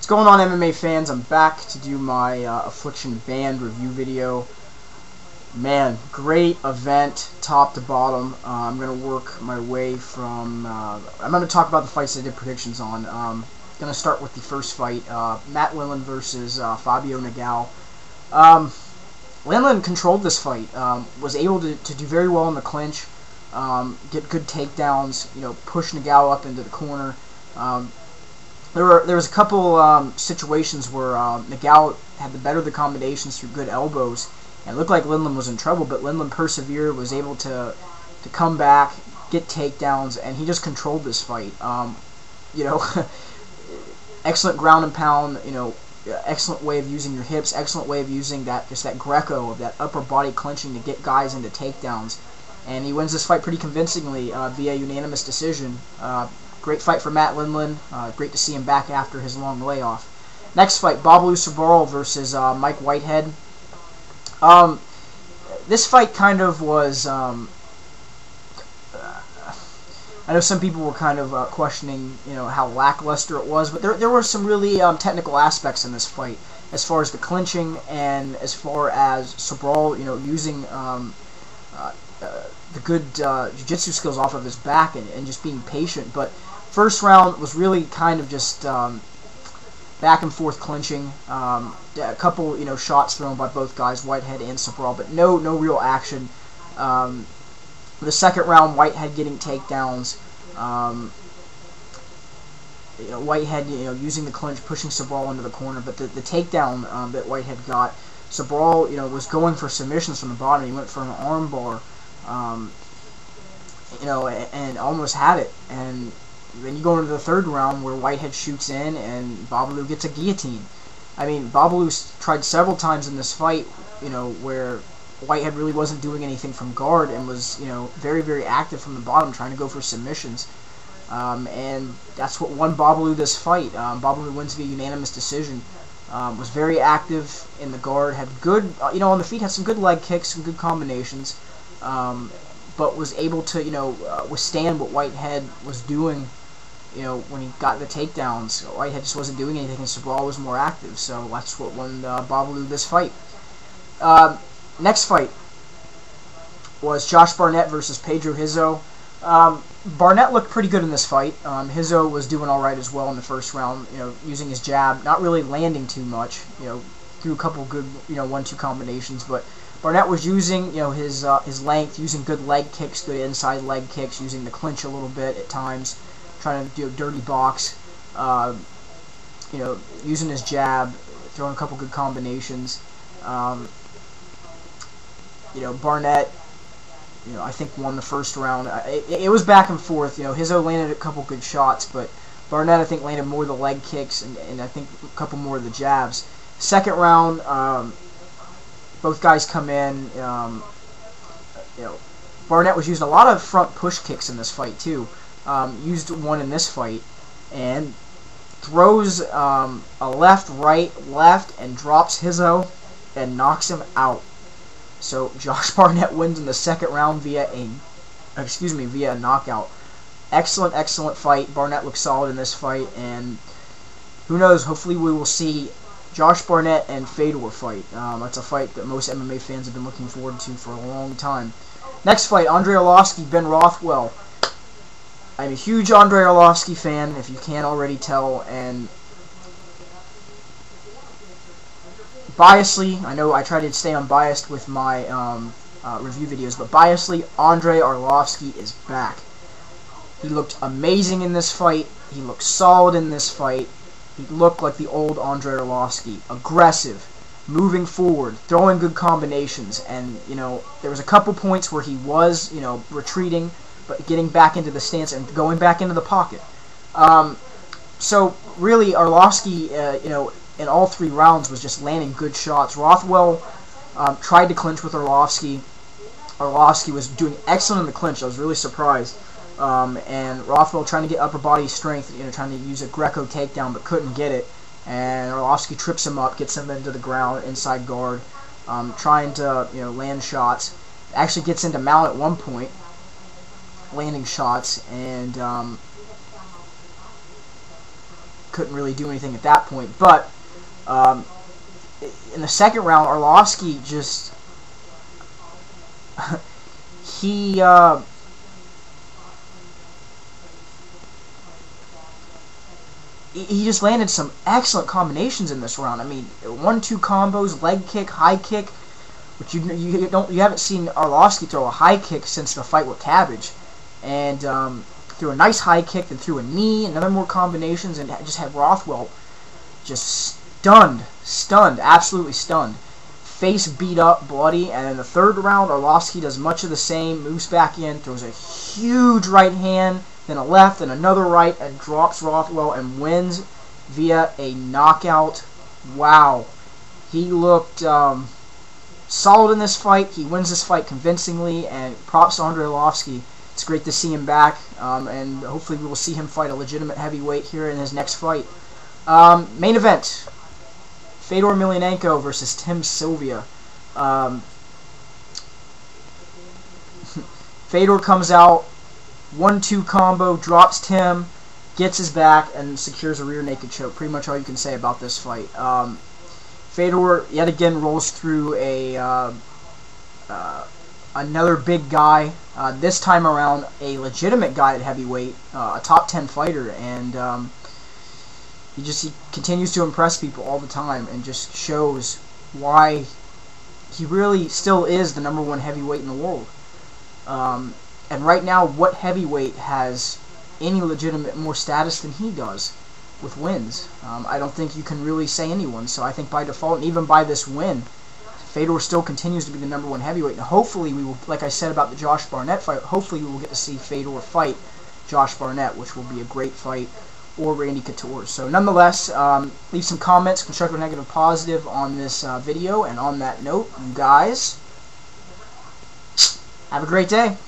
What's going on, MMA fans? I'm back to do my Affliction band review video. Man, great event, top to bottom. I'm going to work my way from... I'm going to talk about the fights I did predictions on. Going to start with the first fight, Matt Lindland versus Fabio Nagao. Lindland controlled this fight, was able to do very well in the clinch, get good takedowns, push Nagao up into the corner. There was a couple situations where Nagao had the better of the combinations through good elbows, and it looked like Lindland was in trouble, but Lindland persevered, was able to come back, get takedowns, and he just controlled this fight. Excellent ground and pound, excellent way of using your hips, excellent way of using that Greco, of that upper body clinching to get guys into takedowns. And he wins this fight pretty convincingly via unanimous decision. Great fight for Matt Lindland. Great to see him back after his long layoff. Next fight, Babalu Sabral versus Mike Whitehead. This fight kind of was... I know some people were kind of questioning, how lackluster it was, but there were some really technical aspects in this fight, as far as the clinching and as far as Sabral, using the good jiu-jitsu skills off of his back and just being patient. But first round was really kind of just back and forth clinching. A couple, shots thrown by both guys, Whitehead and Sabral, but no real action. The second round, Whitehead getting takedowns. Whitehead, using the clinch, pushing Sabral into the corner, but the takedown that Whitehead got, Sabral, was going for submissions from the bottom. He went for an arm bar, and almost had it. And then you go into the third round where Whitehead shoots in and Babalu gets a guillotine. I mean, Babalu tried several times in this fight, where Whitehead really wasn't doing anything from guard and was, very, very active from the bottom, trying to go for submissions. And that's what won Babalu this fight. Babalu wins via unanimous decision. Was very active in the guard, had good, on the feet, had some good leg kicks, some good combinations, but was able to, withstand what Whitehead was doing, when he got the takedowns. Whitehead just wasn't doing anything, and Sabral was more active, so that's what won Babalu this fight. Next fight was Josh Barnett versus Pedro Rizzo. Barnett looked pretty good in this fight. Rizzo was doing all right as well in the first round, using his jab, not really landing too much, threw a couple good, 1-2 combinations, but Barnett was using, his length, using good leg kicks, good inside leg kicks, using the clinch a little bit at times, trying to do a dirty box, using his jab, throwing a couple good combinations. Barnett, I think won the first round. It was back and forth. Rizzo landed a couple good shots, but Barnett, I think, landed more of the leg kicks and I think a couple more of the jabs. Second round, both guys come in. Barnett was using a lot of front push kicks in this fight too. Used one in this fight and throws a left, right, left, and drops Rizzo and knocks him out. So Josh Barnett wins in the second round via a knockout. Excellent fight. Barnett looks solid in this fight, and who knows? Hopefully, we will see Josh Barnett and Fedor fight. That's a fight that most MMA fans have been looking forward to for a long time. Next fight: Andrei Arlovski, Ben Rothwell. I'm a huge Andrei Arlovski fan, if you can't already tell, and biasly, I know I try to stay unbiased with my review videos, but biasly, Andrei Arlovski is back. He looked amazing in this fight. He looked solid in this fight. He looked like the old Andrei Arlovski. Aggressive, moving forward, throwing good combinations, and, there was a couple points where he was, retreating, but getting back into the stance and going back into the pocket. So, really, Arlovski, in all 3 rounds was just landing good shots. Rothwell tried to clinch with Arlovski. Arlovski was doing excellent in the clinch. I was really surprised. And Rothwell trying to get upper body strength, trying to use a Greco takedown, but couldn't get it. And Arlovski trips him up, gets him into the ground, inside guard, trying to land shots. Actually gets into mount at one point, landing shots, and couldn't really do anything at that point. But in the second round, Arlovsky just he just landed some excellent combinations in this round. I mean, 1-2 combos, leg kick, high kick, which you haven't seen Arlovsky throw a high kick since the fight with Cabbage, and threw a nice high kick, then threw a knee, another more combinations, and just had Rothwell just stunned, absolutely stunned. Face beat up, bloody, and in the third round, Arlovsky does much of the same, moves back in, throws a huge right hand, then a left, and another right, and drops Rothwell and wins via a knockout. Wow. He looked solid in this fight. He wins this fight convincingly, and props to Andrei Arlovsky. It's great to see him back, and hopefully we will see him fight a legitimate heavyweight here in his next fight. Main event, Fedor Emelianenko versus Tim Sylvia. Fedor comes out, 1-2 combo, drops Tim, gets his back, and secures a rear naked choke. Pretty much all you can say about this fight. Fedor yet again rolls through another big guy. This time around, a legitimate guy at heavyweight, a top 10 fighter, and he continues to impress people all the time, and just shows why he really still is the #1 heavyweight in the world. And right now, what heavyweight has any legitimate more status than he does with wins? I don't think you can really say anyone. So I think by default, and even by this win, Fedor still continues to be the #1 heavyweight. And hopefully we will, like I said about the Josh Barnett fight, hopefully we will get to see Fedor fight Josh Barnett, which will be a great fight, or Randy Couture. So nonetheless, leave some comments, constructive, negative, positive on this video. And on that note, you guys, have a great day.